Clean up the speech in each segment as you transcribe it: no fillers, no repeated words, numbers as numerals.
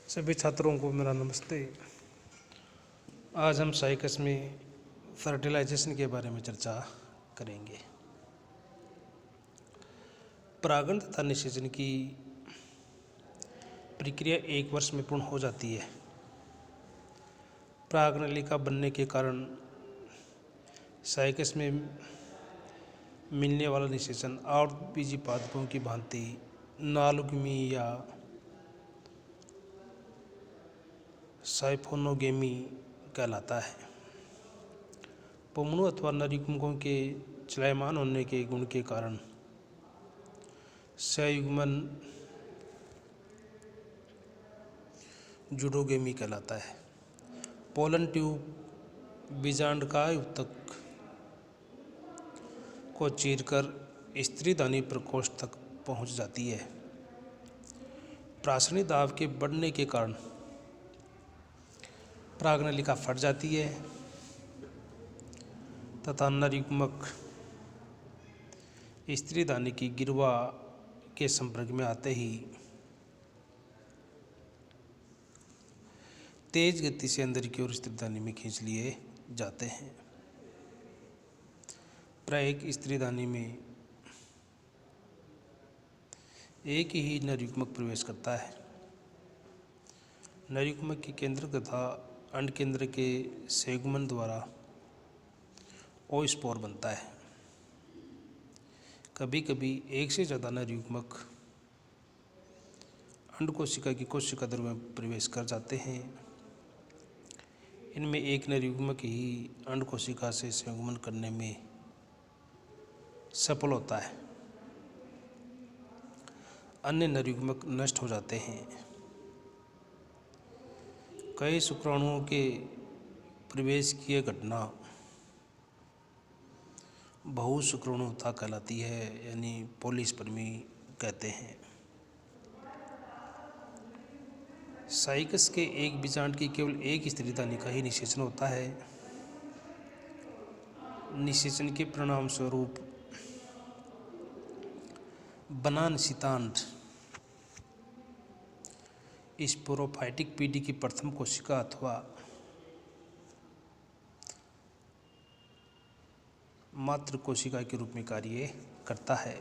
सभी छात्रों को मेरा नमस्ते। आज हम साइकस में फर्टिलाइजेशन के बारे में चर्चा करेंगे। परागण तथा निषेचन की प्रक्रिया 1 वर्ष में पूर्ण हो जाती है। परागनलिका बनने के कारण साइकस में मिलने वाला निषेचन आवृतबीजी पादपों की भांति नालुगमी या साइफोनोगेमी कहलाता है। पुंगनों अथवा नरयुग्मकों के चलायमान होने के गुण के कारण संयुग्मन जुडोगेमी कहलाता है। पोलन ट्यूब बीजांडकाय ऊतक को चीरकर स्त्रीदानी प्रकोष्ठ तक पहुंच जाती है। प्रासनी दाब के बढ़ने के कारण परागनलिका फट जाती है तथा नरयुग्मक स्त्रीदानी की गिरवा के संपर्क में आते ही तेज गति से अंदर की ओर स्त्रीदानी में खींच लिए जाते हैं। प्राय एक स्त्रीदानी में एक ही नरयुग्मक प्रवेश करता है। नरयुग्मक के केंद्र तथा अंड केंद्र के संयुग्मन द्वारा ओस्पोर बनता है। कभी कभी एक से ज़्यादा नरयुग्मक अंड कोशिका की कोशिका द्रव्य में प्रवेश कर जाते हैं। इनमें एक नरयुग्मक ही अंड कोशिका से संयुग्मन करने में सफल होता है। अन्य नरयुग्मक नष्ट हो जाते हैं। कई शुक्राणुओं के प्रवेश की यह घटना बहुशुक्राणुता कहलाती है, यानी पॉलीस्पर्मी कहते हैं। साइकस के एक बीजांड की केवल एक स्त्रीदानी का ही निषेचन होता है। निषेचन के परिणाम स्वरूप बना निषितांड स्पोरोफाइटिक पीढ़ी की प्रथम कोशिका अथवा मातृ कोशिका के रूप में कार्य करता है।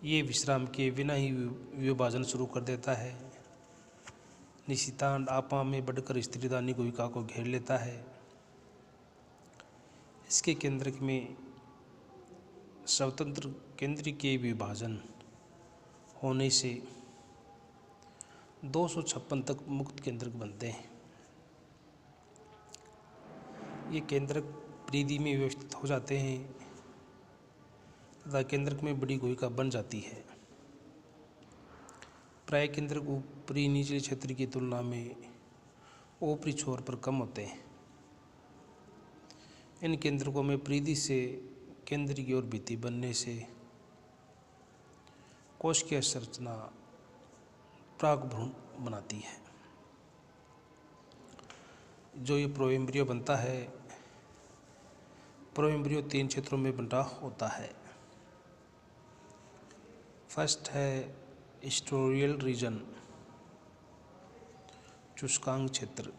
ये विश्राम के बिना ही विभाजन शुरू कर देता है। निषितांड आपा में बढ़कर स्त्रीदानी गुहिका को घेर लेता है। इसके केंद्रक में स्वतंत्र केंद्रीय विभाजन होने से 256 तक मुक्त केंद्रक बनते हैं। ये केंद्रक परिधि में व्यवस्थित हो जाते हैं तथा केंद्रक में बड़ी गुहिका बन जाती है। प्राय केंद्रक ऊपरी निचले क्षेत्र की तुलना में ऊपरी छोर पर कम होते हैं। इन केंद्रकों में परिधि से केंद्र की ओर भित्ति बनने से कोशिकीय संरचना परागभ्रूण बनाती है। जो ये प्रोएम्ब्रियो बनता है, प्रोएम्ब्रियो 3 क्षेत्रों में बंटा होता है। फर्स्ट है स्टोरियल रीजन, चुस्कांग क्षेत्र,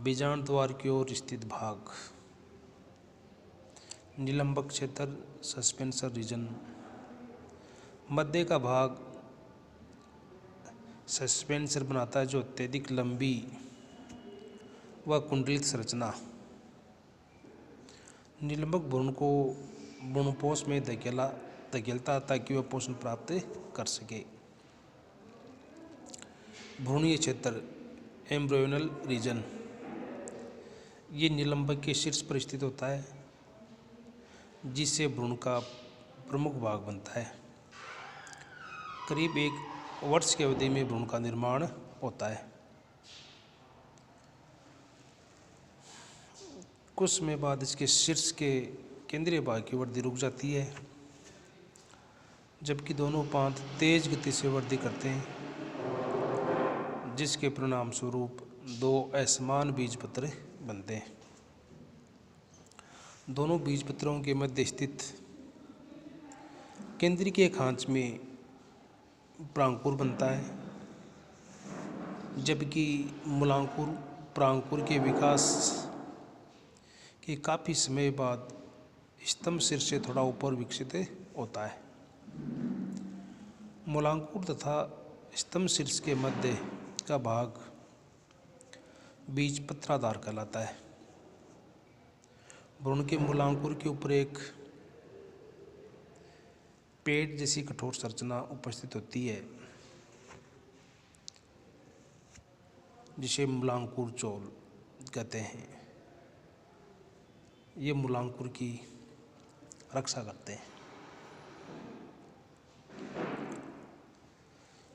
बीजांड द्वार की ओर स्थित भाग, निलंबक क्षेत्र, सस्पेंसर रीजन, मध्य का भाग सस्पेंसर बनाता है जो अत्यधिक लंबी व कुंडलित संरचना निलंबक भ्रूण को भ्रूणपोष में धकेलता ताकि वह पोषण प्राप्त कर सके। भ्रूणीय क्षेत्र एम्ब्रियोनल रीजन, ये निलंबक के शीर्ष पर स्थित होता है जिससे भ्रूण का प्रमुख भाग बनता है। करीब 1 वर्ष की अवधि में भ्रूण का निर्माण होता है। कुछ समय बाद इसके शीर्ष के केंद्रीय भाग की वृद्धि रुक जाती है, जबकि दोनों पांत तेज गति से वृद्धि करते हैं, जिसके परिणाम स्वरूप 2 असमान बीजपत्र बनते हैं। दोनों बीजपत्रों के मध्य स्थित केंद्रीय खांच में प्रांकुर बनता है, जबकि मूलांकुर प्रांकुर के विकास के काफ़ी समय बाद स्तंभ शीर्ष से थोड़ा ऊपर विकसित होता है। मूलांकुर तथा स्तंभ शीर्ष के मध्य का भाग बीजपत्राधार कहलाता है। भ्रूण के मूलांकुर के ऊपर एक पेड़ जैसी कठोर संरचना उपस्थित होती है, जिसे मूलांकुर चोल कहते हैं। ये मूलांकुर की रक्षा करते हैं।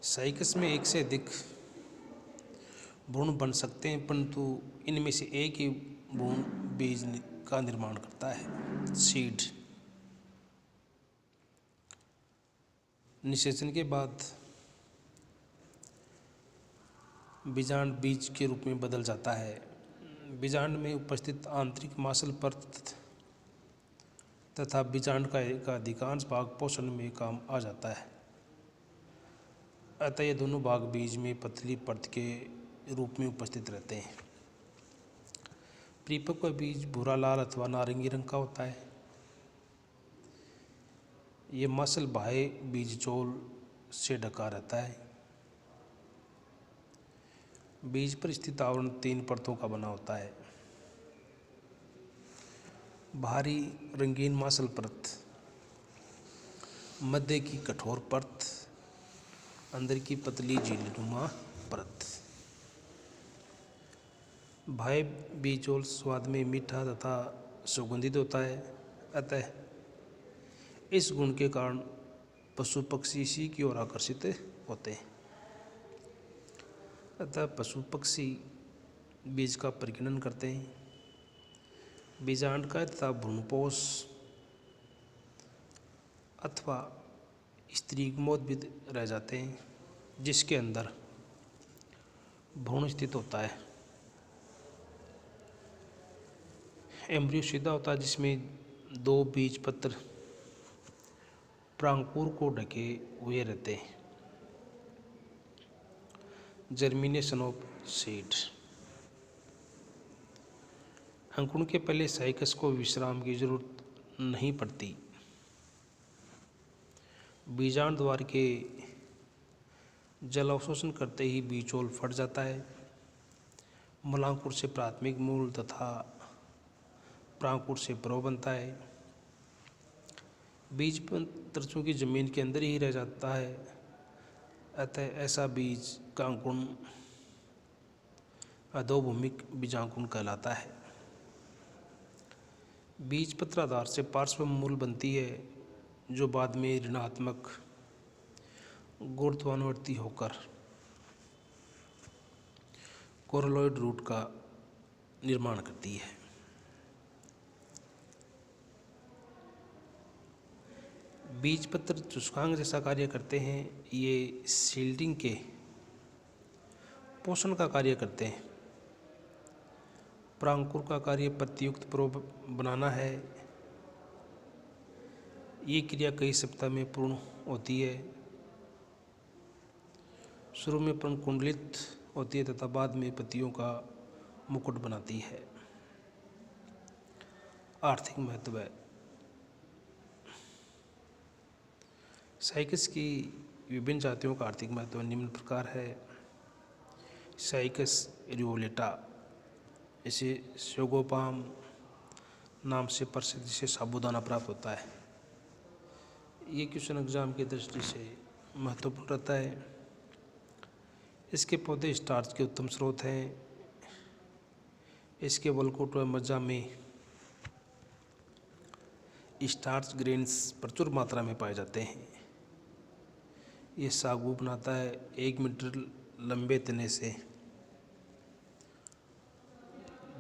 साइकस में एक से अधिक भ्रूण बन सकते हैं, परंतु इनमें से एक ही भ्रूण बीज का निर्माण करता है, सीड। निषेचन के बाद बीजांड बीज के रूप में बदल जाता है। बीजांड में उपस्थित आंतरिक मांसल परत तथा बीजांड का एक अधिकांश भाग पोषण में काम आ जाता है। अतः ये दोनों भाग बीज में पतली परत के रूप में उपस्थित रहते हैं। परिपक्व बीज भूरा लाल अथवा नारंगी रंग का होता है। ये मांसल बाह्य बीजचोल से ढका रहता है। बीज पर स्थित आवरण 3 परतों का बना होता है। बाहरी रंगीन मांसल परत, मध्य की कठोर परत, अंदर की पतली झिल्लीनुमा परत। बाह्य बीजचोल स्वाद में मीठा तथा सुगंधित होता है। अतः इस गुण के कारण पशु पक्षी इसी की ओर आकर्षित होते हैं। अतः पशु पक्षी बीज का परिगणन करते हैं। बीजांड का तथा भ्रूणपोष अथवा स्त्रीगमोद भी रह जाते हैं, जिसके अंदर भ्रूण स्थित होता है। एम्ब्रियो सीधा होता है, जिसमें 2 बीजपत्र प्रांकुर को ढके हुए रहते हैं। Germination of seed. अंकुरण के पहले साइकस को विश्राम की जरूरत नहीं पड़ती। बीजांड द्वार के जल अवशोषण करते ही बीजचोल फट जाता है। मूलांकुर से प्राथमिक मूल तथा प्रांकुर से प्रव बनता है। बीजपत्र चूंकि जमीन के अंदर ही रह जाता है, अतः ऐसा बीज का अंकुरण अधोभूमिक बीजांकुरण कहलाता है। बीजपत्राधार से पार्श्व मूल बनती है, जो बाद में ऋणात्मक गुरुत्वानुवर्ती होकर कोरोलॉइड रूट का निर्माण करती है। बीजपत्र चुस्कांग जैसा कार्य करते हैं। ये शील्डिंग के पोषण का कार्य करते हैं। प्रांकुर का कार्य पत्तियुक्त प्रोब बनाना है। ये क्रिया कई सप्ताह में पूर्ण होती है। शुरू में पर्णकुंडलित होती है तथा बाद में पत्तियों का मुकुट बनाती है। आर्थिक महत्व है। साइकस की विभिन्न जातियों का आर्थिक महत्व निम्न प्रकार है। साइकस रिवोलेटा, इसे शोगोपाम नाम से प्रसिद्ध से साबूदाना प्राप्त होता है। ये क्वेश्चन एग्जाम की दृष्टि से महत्वपूर्ण रहता है। इसके पौधे स्टार्च के उत्तम स्रोत हैं। इसके वलकोट व मज्जा में स्टार्च ग्रेन्स प्रचुर मात्रा में पाए जाते हैं। ये सागू बनाता है। 1 मीटर लंबे तने से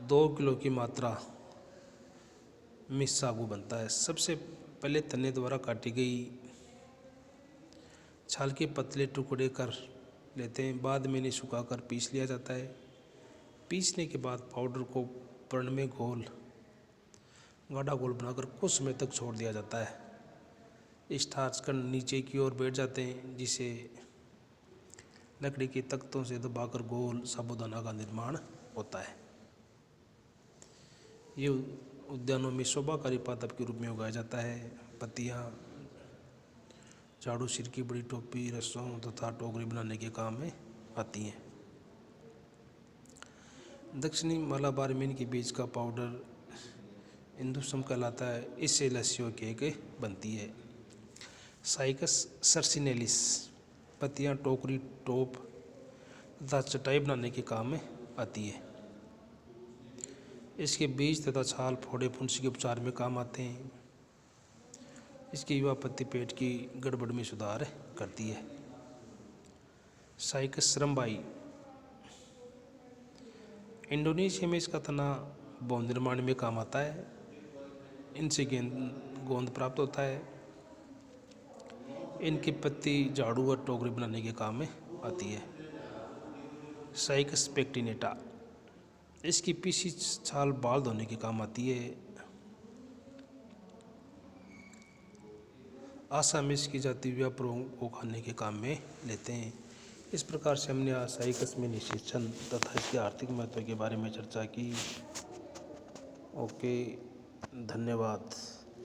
2 किलो की मात्रा में सागू बनता है। सबसे पहले तने द्वारा काटी गई छाल के पतले टुकड़े कर लेते हैं। बाद में इन्हें सुखाकर पीस लिया जाता है। पीसने के बाद पाउडर को पर्ण में गाढ़ा घोल बनाकर कुछ समय तक छोड़ दिया जाता है। स्टार्च कण नीचे की ओर बैठ जाते हैं, जिसे लकड़ी के तख्तों से दबाकर गोल साबूदाना का निर्माण होता है। ये उद्यानों में शोभाकारी पादप के रूप में उगाया जाता है। पत्तियाँ झाड़ू, सिर की बड़ी टोपी, रस्सों तथा टोकरी बनाने के काम में आती हैं। दक्षिणी मालाबार में इनके बीज का पाउडर इंदुसम कहलाता है। इससे लस्सी और केक बनती है। साइकस सर्सिनेलिस पत्तियाँ टोकरी, टोप तथा चटाई बनाने के काम में आती है। इसके बीज तथा छाल फोड़े फुंसी के उपचार में काम आते हैं। इसकी युवा पत्ती पेट की गड़बड़ में सुधार करती है। साइकस रंबाई इंडोनेशिया में इसका तना भवन निर्माण में काम आता है। इनसे गोंद प्राप्त होता है। इनकी पत्ती झाड़ू और टोकरी बनाने के काम में आती है। साइकस पेक्टिनेटा इसकी पीसी छाल बाल धोने के काम आती है। आसाम में इसकी जाति व्यापारों को खाने के काम में लेते हैं। इस प्रकार से हमने आज साइकस में निषेचन तथा इसके आर्थिक महत्व के बारे में चर्चा की। ओके, धन्यवाद।